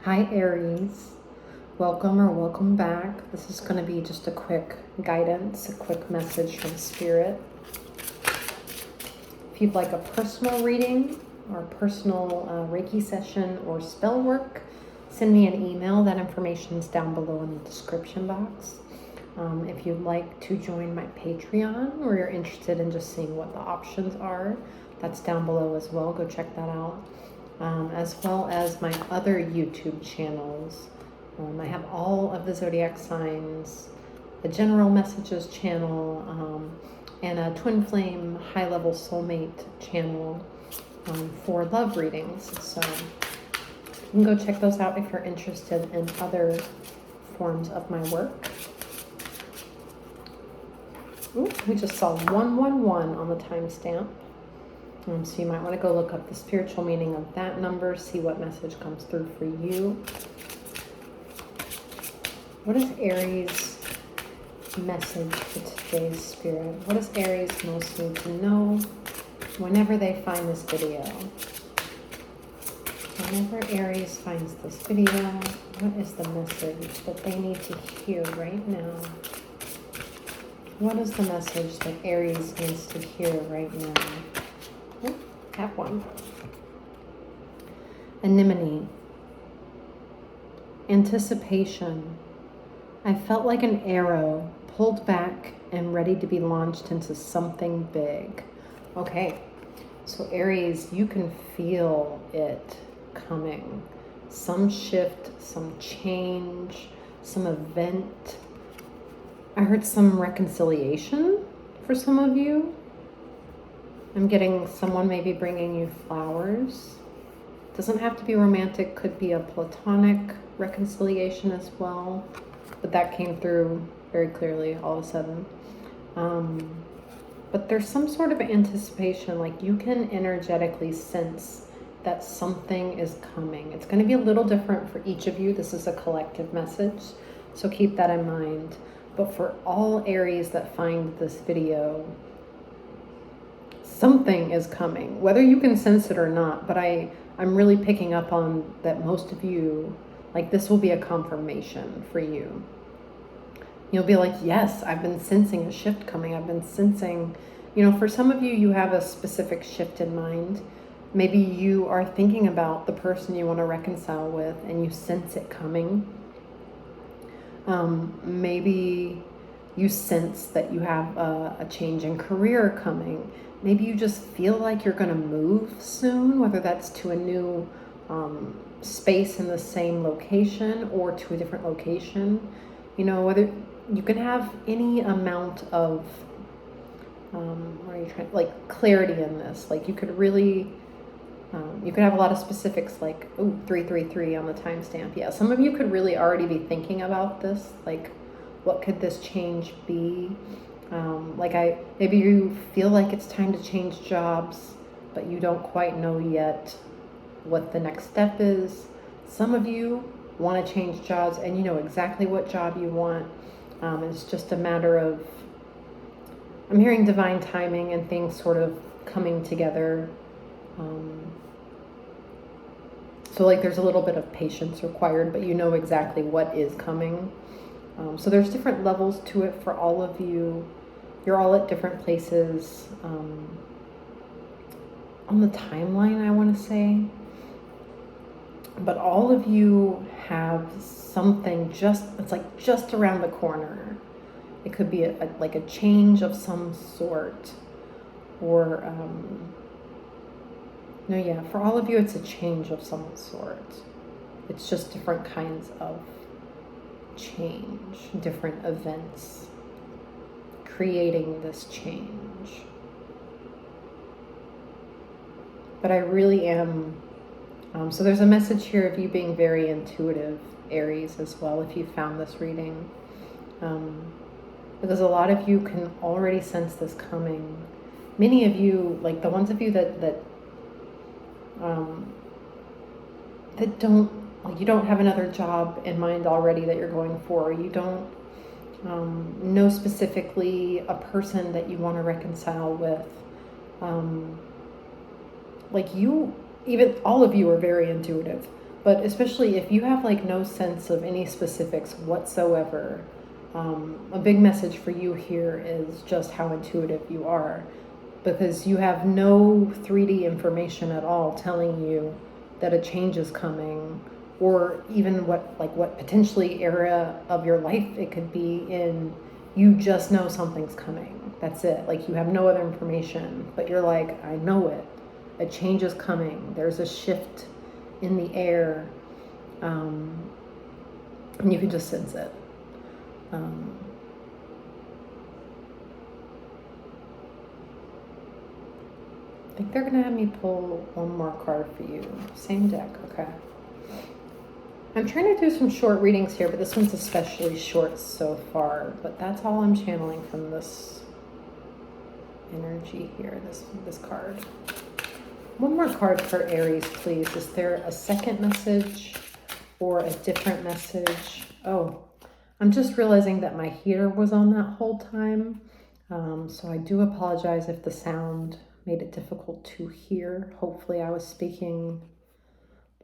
Hi Aries, welcome back. This is going to be just a quick guidance, a quick message from Spirit. If you'd like a personal reading or personal Reiki session or spell work, send me an email. That information is down below in the description box. If you'd like to join my Patreon or you're interested in just seeing what the options are, that's down below as well. Go check that out. As well as my other YouTube channels. I have all of the zodiac signs, the general messages channel, and a twin flame high level soulmate channel for love readings. So you can go check those out if you're interested in other forms of my work. Ooh, we just saw 111 on the timestamp. So you might want to go look up the spiritual meaning of that number, see what message comes through for you. What is Aries' message for today's spirit? What does Aries most need to know whenever they find this video? Whenever Aries finds this video, what is the message that they need to hear right now? What is the message that Aries needs to hear right now? Oh, have one. Anemone. Anticipation. I felt like an arrow pulled back and ready to be launched into something big. Okay, so Aries, you can feel it coming. Some shift, some change, some event. I heard some reconciliation for some of you. I'm getting someone maybe bringing you flowers. Doesn't have to be romantic, could be a platonic reconciliation as well. But that came through very clearly all of a sudden. But there's some sort of anticipation, like you can energetically sense that something is coming. It's going to be a little different for each of you. This is a collective message, so keep that in mind. But for all Aries that find this video, something is coming, whether you can sense it or not. But I'm really picking up on that most of you, like this will be a confirmation for you. You'll be like, yes, I've been sensing a shift coming. I've been sensing, for some of you, you have a specific shift in mind. Maybe you are thinking about the person you want to reconcile with and you sense it coming. Maybe you sense that you have a change in career coming. Maybe you just feel like you're going to move soon, whether that's to a new space in the same location or to a different location. Whether you can have any amount of clarity in this. Like you could really, you could have a lot of specifics like, 333 on the timestamp. Yeah, some of you could really already be thinking about this. Like, what could this change be? Maybe you feel like it's time to change jobs, but you don't quite know yet what the next step is. Some of you want to change jobs and you know exactly what job you want. It's just a matter of, I'm hearing divine timing and things sort of coming together. So there's a little bit of patience required, but you know exactly what is coming. So there's different levels to it for all of you. You're all at different places on the timeline, I want to say. But all of you have something just around the corner. It could be a change of some sort. Or, for all of you, it's a change of some sort. It's just different kinds of change, different events creating this change. But I really am, so there's a message here of you being very intuitive, Aries, as well, if you found this reading. Because a lot of you can already sense this coming. Many of you, like the ones of you that don't, you don't have another job in mind already that you're going for. You don't know specifically a person that you want to reconcile with. Even all of you are very intuitive. But especially if you have like no sense of any specifics whatsoever, a big message for you here is just how intuitive you are, because you have no 3D information at all telling you that a change is coming, or even what potentially area of your life it could be in. You just know something's coming. That's it. Like, you have no other information, but you're like, I know it. A change is coming. There's a shift in the air, and you can just sense it. I think they're gonna have me pull one more card for you. Same deck, okay. I'm trying to do some short readings here, but this one's especially short so far. But that's all I'm channeling from this energy here, this card. One more card for Aries, please. Is there a second message or a different message? Oh, I'm just realizing that my heater was on that whole time. So I do apologize if the sound made it difficult to hear. Hopefully I was speaking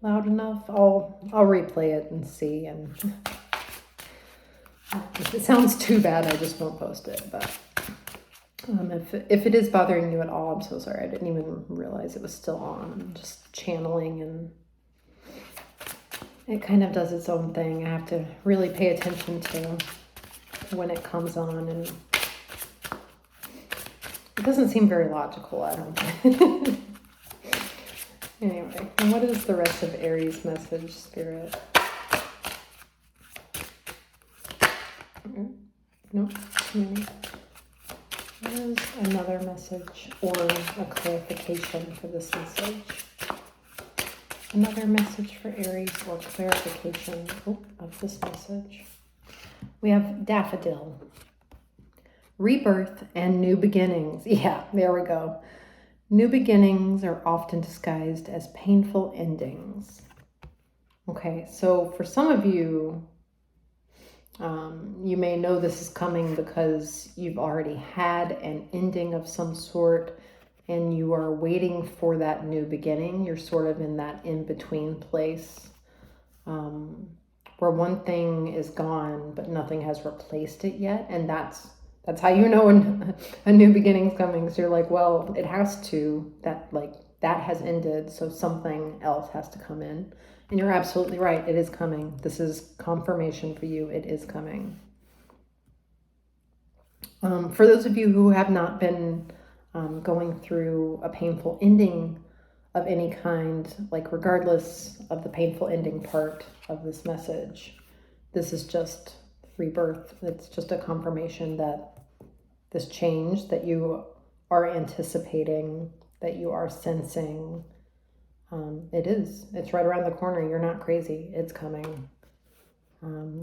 loud enough. I'll replay it and see. And if it sounds too bad, I just won't post it. But if it is bothering you at all, I'm so sorry. I didn't even realize it was still on. I'm just channeling, and it kind of does its own thing. I have to really pay attention to when it comes on, and it doesn't seem very logical, I don't think. Anyway, and what is the rest of Aries' message, Spirit? Nope, too many. What is another message or a clarification for this message? Another message for Aries or clarification of this message. We have Daffodil. Rebirth and new beginnings. Yeah, there we go. New beginnings are often disguised as painful endings. Okay, so for some of you, you may know this is coming because you've already had an ending of some sort and you are waiting for that new beginning. You're sort of in that in-between place where one thing is gone but nothing has replaced it yet. And that's how you know when a new beginning's coming. So you're like, well, it has to. That has ended, so something else has to come in. And you're absolutely right. It is coming. This is confirmation for you. It is coming. For those of you who have not been going through a painful ending of any kind, like regardless of the painful ending part of this message, this is just rebirth. It's just a confirmation that this change that you are anticipating, that you are sensing, it's right around the corner. You're not crazy. It's coming.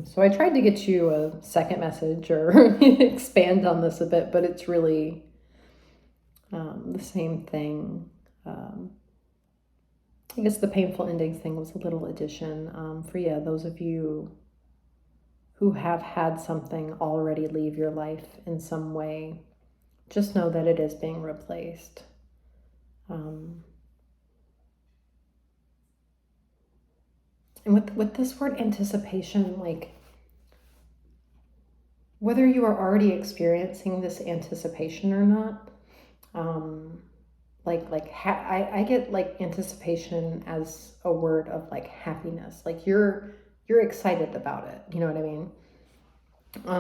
So I tried to get you a second message or expand on this a bit, but it's really the same thing. I guess the painful endings thing was a little addition for those of you who have had something already leave your life in some way. Just know that it is being replaced. And with this word anticipation, like, whether you are already experiencing this anticipation or not, I get like anticipation as a word of like happiness. Like you're excited about it. You know what I mean?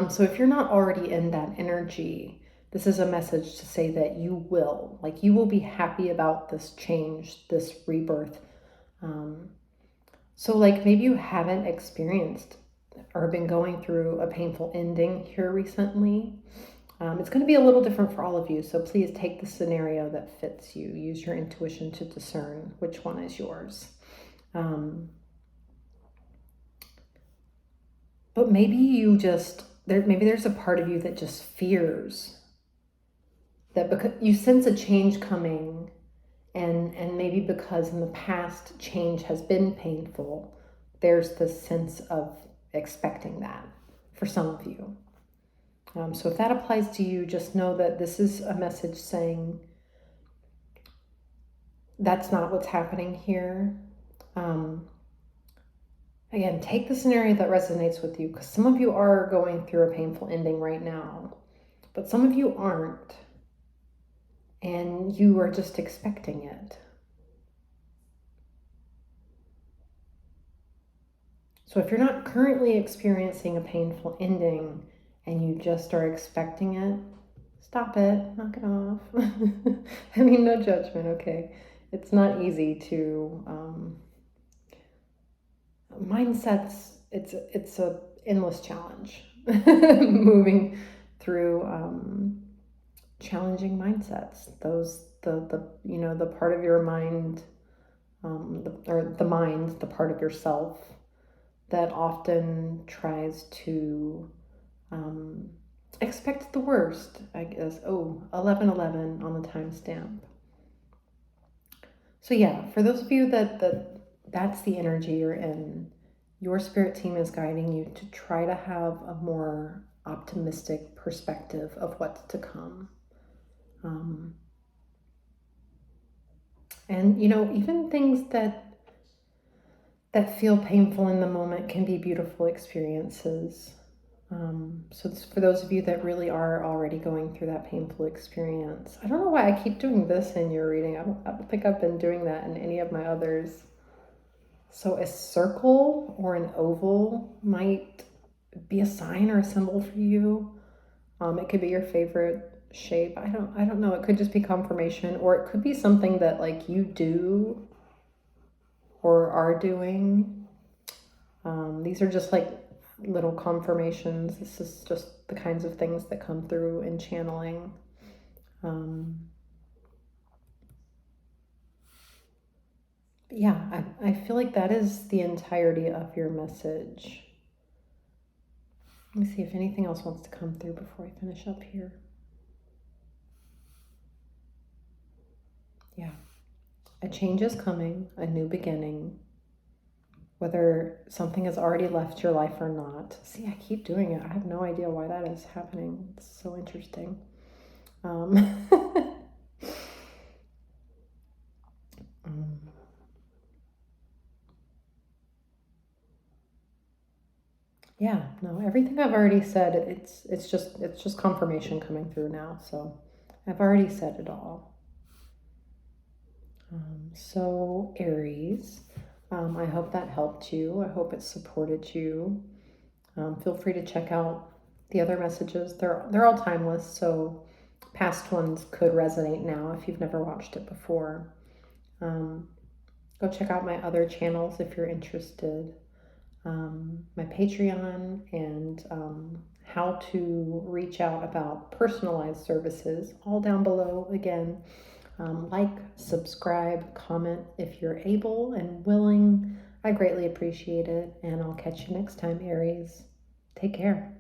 So if you're not already in that energy, this is a message to say that you will be happy about this change, this rebirth. So like maybe you haven't experienced or been going through a painful ending here recently. It's going to be a little different for all of you. So please take the scenario that fits you. Use your intuition to discern which one is yours. But maybe maybe there's a part of you that just fears that because you sense a change coming. And maybe because in the past change has been painful, there's this sense of expecting that for some of you. So if that applies to you, just know that this is a message saying that's not what's happening here. Again, take the scenario that resonates with you, because some of you are going through a painful ending right now, but some of you aren't, and you are just expecting it. So if you're not currently experiencing a painful ending and you just are expecting it, stop it, knock it off. I mean, no judgment, okay? It's not easy to, mindsets, it's a endless challenge. Moving through challenging mindsets. The part of your mind, the part of yourself that often tries to expect the worst, I guess. Oh, 11:11 on the timestamp. So yeah, for those of you that's the energy you're in, your spirit team is guiding you to try to have a more optimistic perspective of what's to come. And even things that feel painful in the moment can be beautiful experiences. So it's for those of you that really are already going through that painful experience. I don't know why I keep doing this in your reading. I don't think I've been doing that in any of my others. So a circle or an oval might be a sign or a symbol for you. It could be your favorite shape. I don't know. It could just be confirmation, or it could be something that like you do or are doing. These are just like little confirmations. This is just the kinds of things that come through in channeling. Yeah, I feel like that is the entirety of your message. Let me see if anything else wants to come through before I finish up here. Yeah. A change is coming, a new beginning. Whether something has already left your life or not. See, I keep doing it. I have no idea why that is happening. It's so interesting. Yeah, no, everything I've already said, it's just confirmation coming through now. So I've already said it all. So Aries, I hope that helped you. I hope it supported you. Feel free to check out the other messages. They're all timeless, so past ones could resonate now if you've never watched it before. Go check out my other channels if you're interested. My Patreon and how to reach out about personalized services, all down below. Again, like, subscribe, comment if you're able and willing. I greatly appreciate it, and I'll catch you next time, Aries. Take care.